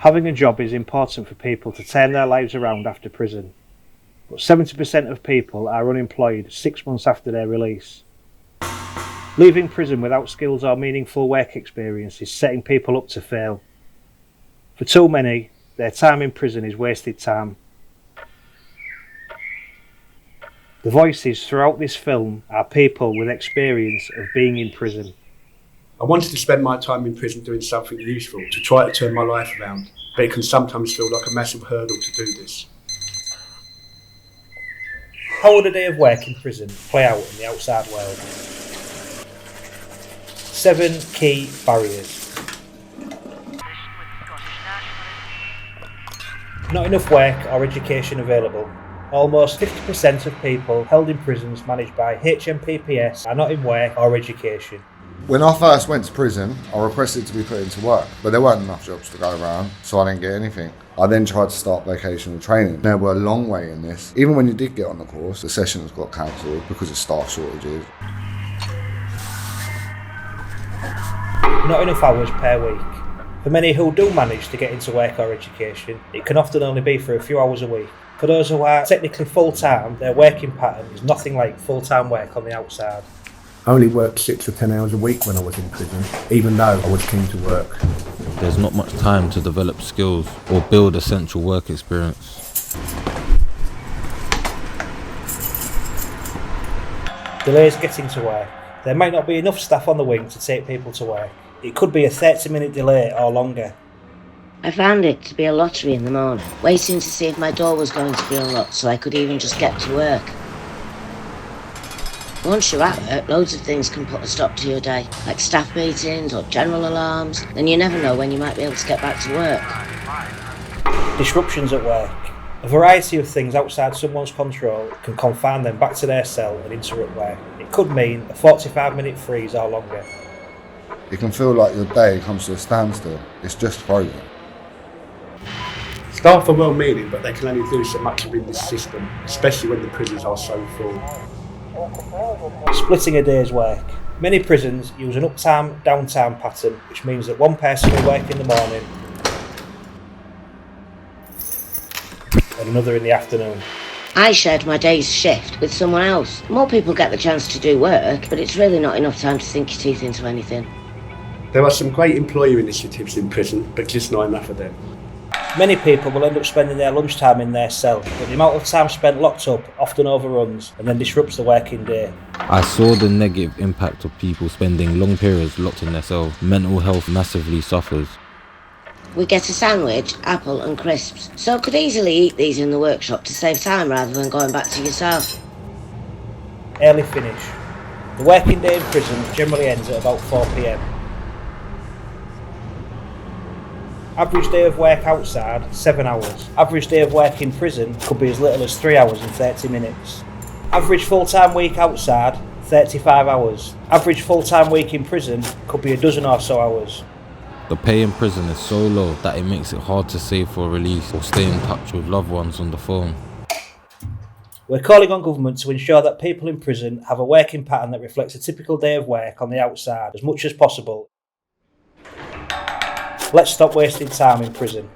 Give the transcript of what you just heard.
Having a job is important for people to turn their lives around after prison, but 70% of people are unemployed 6 months after their release. Leaving prison without skills or meaningful work experience is setting people up to fail. For too many, their time in prison is wasted time. The voices throughout this film are people with experience of being in prison. I wanted to spend my time in prison doing something useful to try to turn my life around, but it can sometimes feel like a massive hurdle to do this. How would a day of work in prison play out in the outside world? 7 key barriers. Not enough work or education available. Almost 50% of people held in prisons managed by HMPPS are not in work or education. When I first went to prison, I requested to be put into work, but there weren't enough jobs to go around, so I didn't get anything. I then tried to start vocational training. Now we're a long way in this. Even when you did get on the course, the sessions got cancelled because of staff shortages. Not enough hours per week. For many who do manage to get into work or education, it can often only be for a few hours a week. For those who are technically full-time, their working pattern is nothing like full-time work on the outside. I only worked 6 or 10 hours a week when I was in prison, even though I was keen to work. There's not much time to develop skills or build essential work experience. Delays getting to work. There might not be enough staff on the wing to take people to work. It could be a 30-minute delay or longer. I found it to be a lottery in the morning, waiting to see if my door was going to be unlocked so I could even just get to work. Once you're at work, loads of things can put a stop to your day, like staff meetings or general alarms, and you never know when you might be able to get back to work. Disruptions at work. A variety of things outside someone's control can confine them back to their cell and interrupt work. It could mean a 45-minute freeze or longer. It can feel like your day comes to a standstill. It's just frozen. Staff are well-meaning, but they can only do so much within this system, especially when the prisons are so full. Splitting a day's work. Many prisons use an uptime, downtime pattern, which means that one person will work in the morning and another in the afternoon. I shared my day's shift with someone else. More people get the chance to do work, but it's really not enough time to sink your teeth into anything. There are some great employer initiatives in prison, but just not enough of them. Many people will end up spending their lunchtime in their cell, but the amount of time spent locked up often overruns and then disrupts the working day. I saw the negative impact of people spending long periods locked in their cell. Mental health massively suffers. We get a sandwich, apple and crisps, so could easily eat these in the workshop to save time rather than going back to your cell. Early finish. The working day in prison generally ends at about 4 p.m. Average day of work outside, 7 hours. Average day of work in prison could be as little as 3 hours and 30 minutes. Average full-time week outside, 35 hours. Average full-time week in prison could be a dozen or so hours. The pay in prison is so low that it makes it hard to save for release or stay in touch with loved ones on the phone. We're calling on government to ensure that people in prison have a working pattern that reflects a typical day of work on the outside as much as possible. Let's stop wasting time in prison.